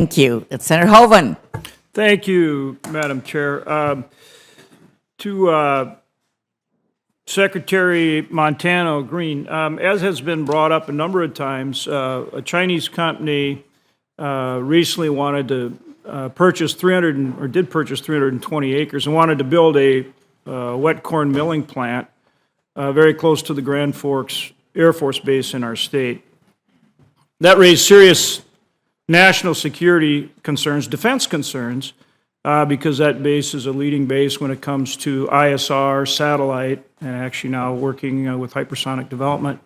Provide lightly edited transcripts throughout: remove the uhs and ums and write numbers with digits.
Thank you. Senator Hoeven. Thank you, Madam Chair. To Secretary Montano Green, as has been brought up a number of times, a Chinese company recently wanted to purchase 320 acres and wanted to build a wet corn milling plant very close to the Grand Forks Air Force Base in our state. That raised serious national security concerns, defense concerns, because that base is a leading base when it comes to ISR, satellite, and actually now working with hypersonic development.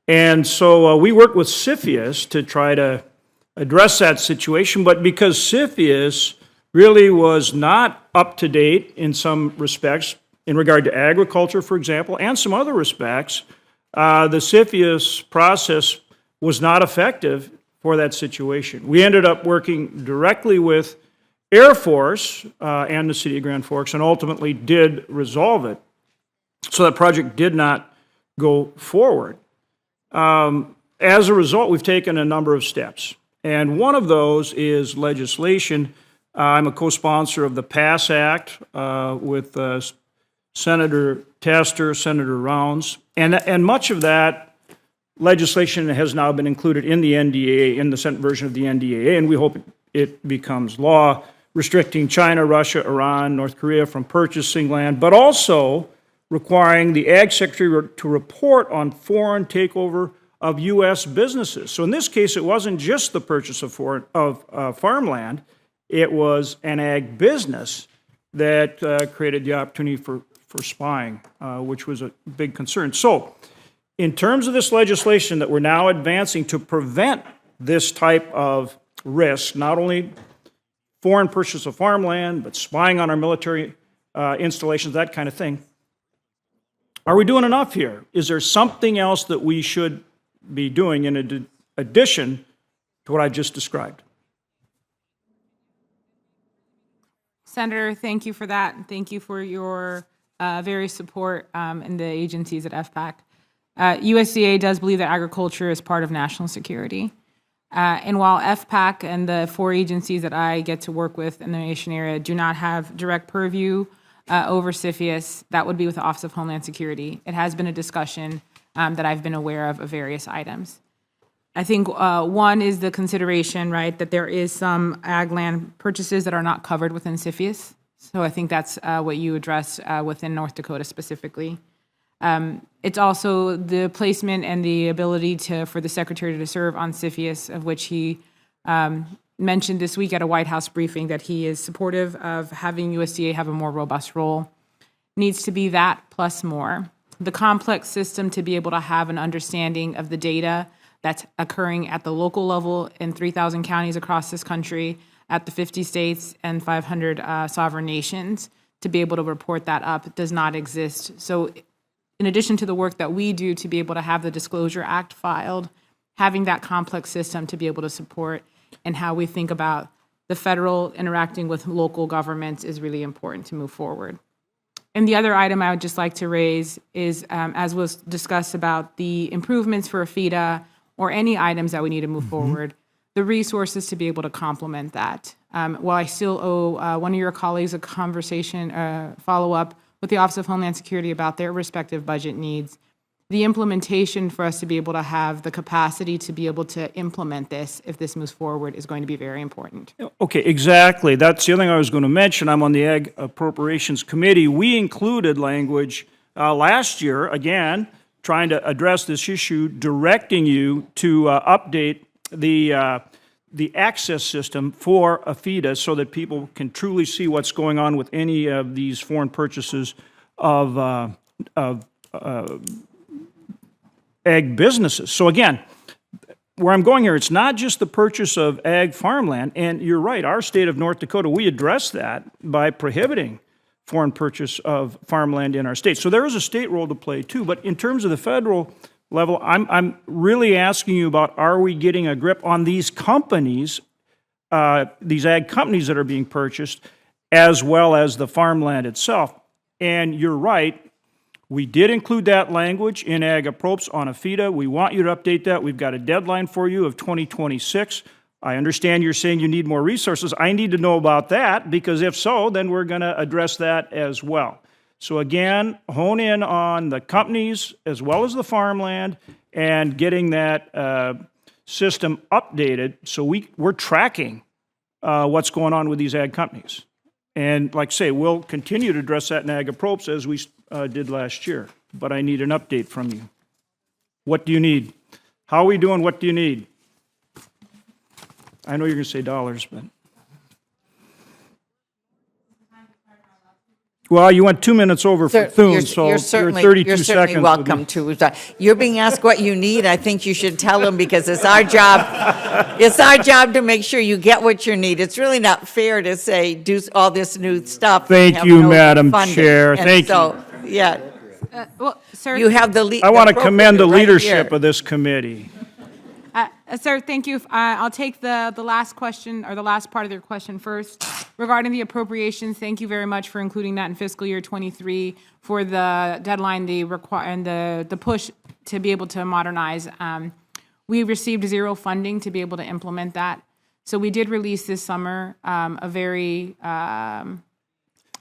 And so we worked with CFIUS to try to address that situation, but because CFIUS really was not up to date in some respects, in regard to agriculture, for example, and some other respects, the CFIUS process was not effective for that situation. We ended up working directly with Air Force and the City of Grand Forks and ultimately did resolve it. So that project did not go forward. As a result, we've taken a number of steps. And one of those is legislation. I'm a co-sponsor of the PASS Act with Senator Tester, Senator Rounds, and much of that legislation has now been included in the NDAA, in the Senate version of the NDAA, and we hope it becomes law, restricting China, Russia, Iran, North Korea from purchasing land, but also requiring the Ag Secretary to report on foreign takeover of U.S. businesses. So in this case, it wasn't just the purchase of farmland, it was an ag business that created the opportunity for spying, which was a big concern. So in terms of this legislation that we're now advancing to prevent this type of risk, not only foreign purchase of farmland, but spying on our military installations, that kind of thing, are we doing enough here? Is there something else that we should be doing in addition to what I just described? Senator, thank you for that. Thank you for your various support in the agencies at FPAC. USDA does believe that agriculture is part of national security. And while FPAC and the 4 agencies that I get to work with in the nation area do not have direct purview over CFIUS, that would be with the Office of Homeland Security. It has been a discussion that I've been aware of various items. I think one is the consideration, right, that there is some ag land purchases that are not covered within CFIUS. So I think that's what you addressed within North Dakota specifically. It's also the placement and the ability for the Secretary to serve on CFIUS, of which he mentioned this week at a White House briefing that he is supportive of having USDA have a more robust role. Needs to be that plus more. The complex system to be able to have an understanding of the data that's occurring at the local level in 3,000 counties across this country, at the 50 states and 500 sovereign nations, to be able to report that up does not exist. So in addition to the work that we do to be able to have the Disclosure Act filed, having that complex system to be able to support and how we think about the federal interacting with local governments is really important to move forward. And the other item I would just like to raise is, as was discussed about the improvements for FIDA or any items that we need to move forward, the resources to be able to complement that. While I still owe one of your colleagues a conversation, follow-up with the Office of Homeland Security about their respective budget needs, the implementation for us to be able to have the capacity to be able to implement this, if this moves forward, is going to be very important. Okay, exactly. That's the other thing I was going to mention. I'm on the Ag Appropriations Committee. We included language last year, again, trying to address this issue, directing you to update the access system for AFIDA so that people can truly see what's going on with any of these foreign purchases of ag businesses. So again, where I'm going here, it's not just the purchase of ag farmland, and you're right, our state of North Dakota, we address that by prohibiting foreign purchase of farmland in our state. So there is a state role to play too, but in terms of the federal level, I'm really asking you about, are we getting a grip on these companies, these ag companies that are being purchased, as well as the farmland itself? And you're right, we did include that language in Ag Approps on AFIDA. We want you to update that. We've got a deadline for you of 2026. I understand you're saying you need more resources. I need to know about that, because if so, then we're going to address that as well. So again, hone in on the companies as well as the farmland and getting that system updated so we're tracking what's going on with these ag companies. And like I say, we'll continue to address that in ag approps as we did last year. But I need an update from you. What do you need? How are we doing? What do you need? I know you're going to say dollars, but. Well, you went 2 minutes over for Thune, so you're 32 seconds. Welcome to. You're being asked what you need. I think you should tell them, because it's our job. It's our job to make sure you get what you need. It's really not fair to say do all this new stuff. Thank you, Madam Chair. Thank you. Yeah. Well, sir, You have the. I want to commend the leadership of this committee. Sir, thank you. I'll take the last question, or the last part of your question first. Regarding the appropriations, thank you very much for including that in fiscal year 23 for the deadline, and the push to be able to modernize. We received zero funding to be able to implement that. So we did release this summer a very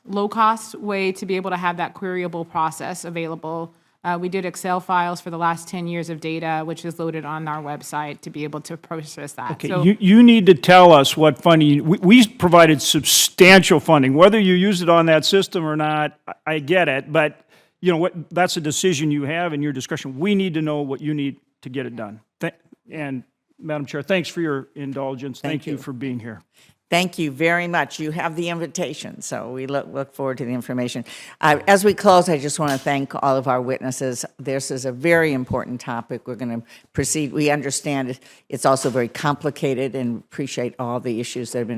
low-cost way to be able to have that queryable process available. We did Excel files for the last 10 years of data, which is loaded on our website to be able to process that. Okay, so, you need to tell us what funding, we provided substantial funding. Whether you use it on that system or not, I get it, but you know what, that's a decision you have in your discretion. We need to know what you need to get it done. And Madam Chair, thanks for your indulgence. Thank you for being here. Thank you very much. You have the invitation, so we look forward to the information. As we close, I just want to thank all of our witnesses. This is a very important topic. We're going to proceed. We understand it's also very complicated, and appreciate all the issues that have been